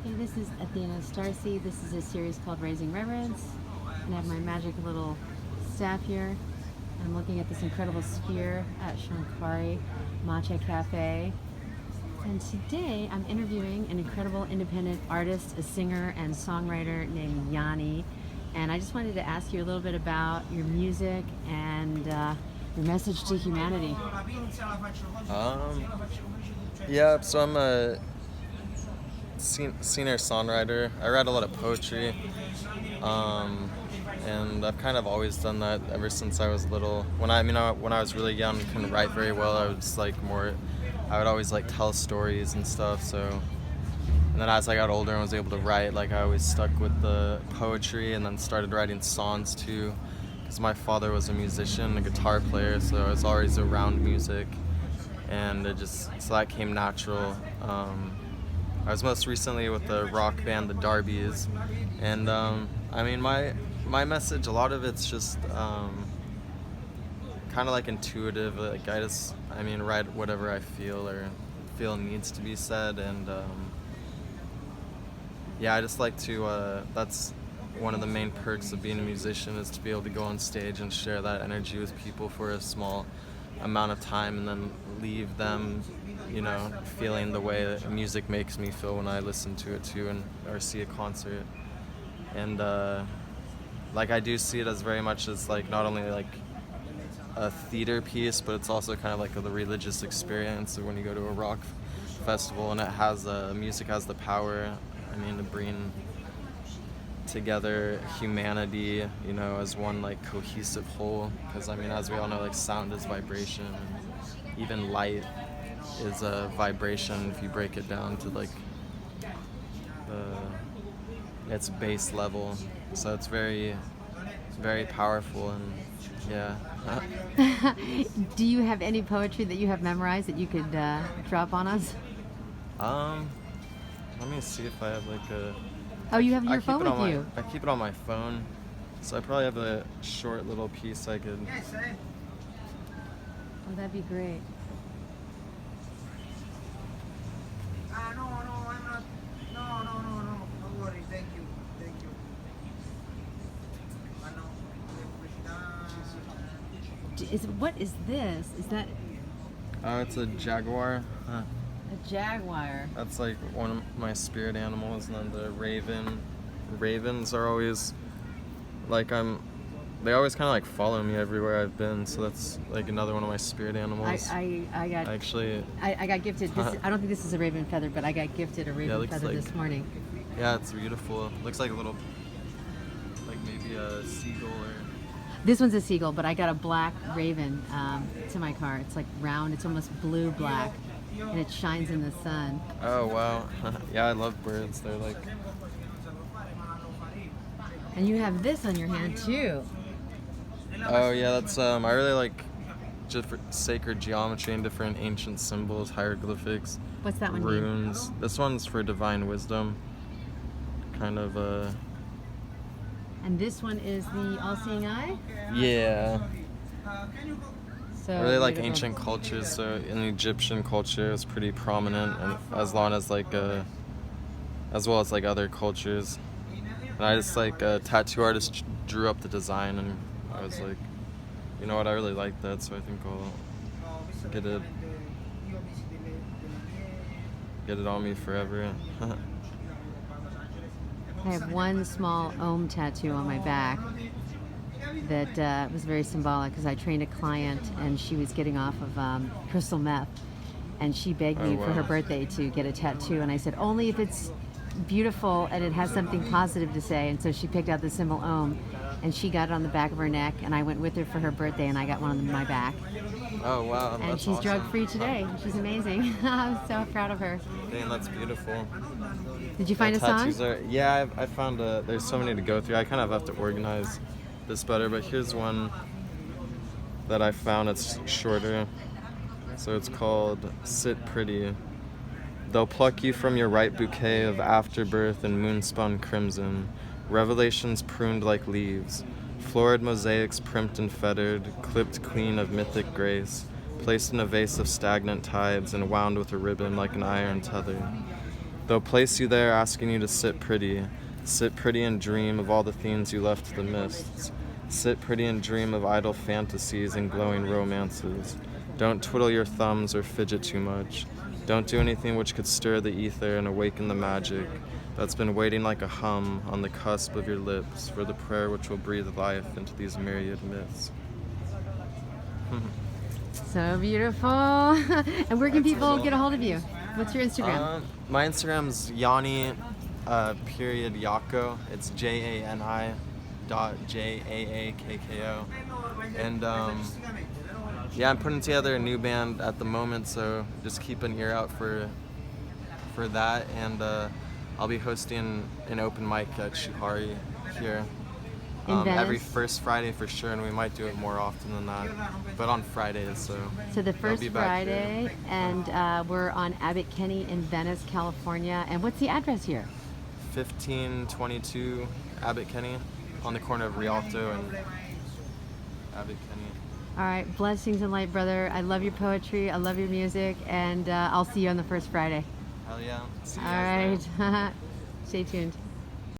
Hey, this is Athena Starcy. This is a series called Raising Reverence. And I have my magic little staff here. I'm looking at this incredible sphere at Shankari Matcha Cafe. And today I'm interviewing an incredible independent artist, a singer and songwriter named Jani. And I just wanted to ask you a little bit about your music and your message to humanity. Yeah, so I'm a singer-songwriter. I write a lot of poetry, and I've kind of always done that ever since I was little. When I was really young, couldn't write very well. I was I would always like tell stories and stuff. So, and then as I got older and was able to write, like I always stuck with the poetry, and then started writing songs too, because my father was a musician, a guitar player, so I was always around music, and so that came natural. I was most recently with the rock band The Darbies, and my message, a lot of it's just kind of like intuitive. Like write whatever I feel needs to be said, and I just like to. That's one of the main perks of being a musician, is to be able to go on stage and share that energy with people for a small amount of time, and then leave them, feeling the way that music makes me feel when I listen to it too, or see a concert. And I do see it as very much as like not only like a theater piece, but it's also kind of like the religious experience of when you go to a rock festival, and it has music has the power, to bring together humanity, as one like cohesive whole. Because as we all know, like sound is vibration, and even light is a vibration if you break it down to like its base level. So it's very, very powerful, and yeah. Do you have any poetry that you have memorized that you could drop on us? Let me see if I have like a. Oh, you have your phone with you. I keep it on my phone, so I probably have a short little piece I could. Oh, that'd be great. No, I'm not. No. Don't worry. Thank you. What is this? Is that It's a jaguar. a jaguar? That's like one of my spirit animals, and then the raven. Ravens are always they always kind of like follow me everywhere I've been, so that's like another one of my spirit animals. I got gifted this. I don't think this is a raven feather, but I got gifted a raven feather this morning. Yeah, it's beautiful. It looks like a little, like maybe a seagull or. This one's a seagull, but I got a black raven to my car. It's like round. It's almost blue-black, and it shines in the sun. Oh, wow. Yeah, I love birds. They're like... And you have this on your hand, too. Oh, yeah, that's... I really like sacred geometry and different ancient symbols, hieroglyphics. What's that one runes. mean? This one's for divine wisdom. Kind of And this one is the all-seeing eye? Yeah. So I really like ancient cultures, so in Egyptian culture it's pretty prominent, and as well as like other cultures. And I just like a tattoo artist drew up the design, and I was like, you know what, I really like that, so I think I'll get it on me forever. I have one small Om tattoo on my back that was very symbolic, because I trained a client and she was getting off of crystal meth, and she begged me for her birthday to get a tattoo, and I said only if it's beautiful and it has something positive to say. And so she picked out the symbol Om, and she got it on the back of her neck, and I went with her for her birthday, and I got one on my back. Oh, wow. And she's awesome. Drug-free today. She's amazing. I'm so proud of her. Dang, that's beautiful. Did you find a song? I found there's so many to go through. I kind of have to organize this better, but here's one that I found. It's shorter. So it's called Sit Pretty. They'll pluck you from your ripe bouquet of afterbirth and moon-spun crimson, revelations pruned like leaves, florid mosaics primped and fettered, clipped queen of mythic grace, placed in a vase of stagnant tides and wound with a ribbon like an iron tether. They'll place you there asking you to sit pretty and dream of all the themes you left to the mists. Sit pretty and dream of idle fantasies and glowing romances. Don't twiddle your thumbs or fidget too much. Don't do anything which could stir the ether and awaken the magic that's been waiting like a hum on the cusp of your lips for the prayer which will breathe life into these myriad myths. So beautiful. And where can people get a hold of you? What's your Instagram? My Instagram's Jani period Jaakko. It's JANI .JAAKKO. And yeah, I'm putting together a new band at the moment, so just keep an ear out for that. And I'll be hosting an open mic at Shuhari here In Venice? every first Friday for sure, and we might do it more often than that, but on Fridays. So So the I'll first be back here. Friday, and we're on Abbot Kinney in Venice, California. And what's the address here? 1522 Abbot Kinney, on the corner of Rialto and Abbot Kinney. All right, blessings and light, brother. I love your poetry. I love your music, and I'll see you on the first Friday. Hell yeah. See you All guys there. right. Stay tuned.